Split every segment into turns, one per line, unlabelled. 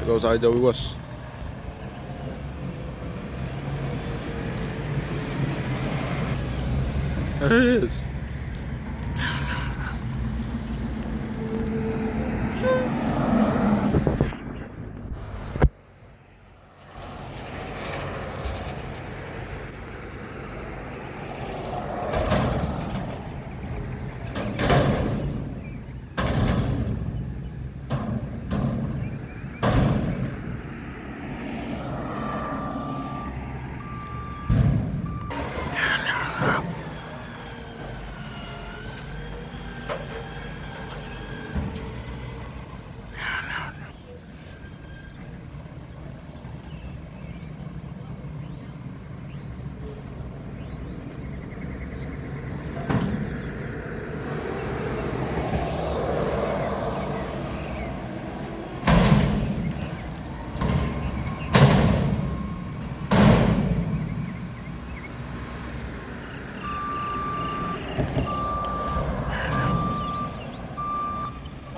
There goes IWS. There it is.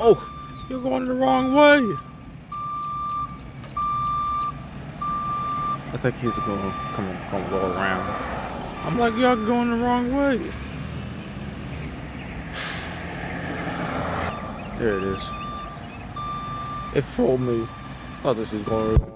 Oh, you're going the wrong way. I think he's gonna go around. I'm like, y'all going the wrong way. There it is. It fooled me. I thought this was going around.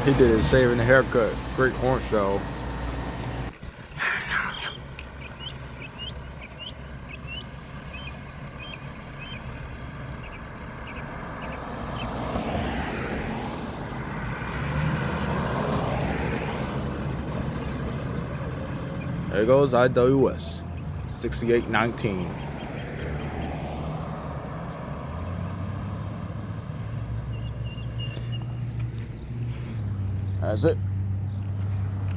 He did his shaving and haircut. Great horn show. There goes IWS 6819. That's it.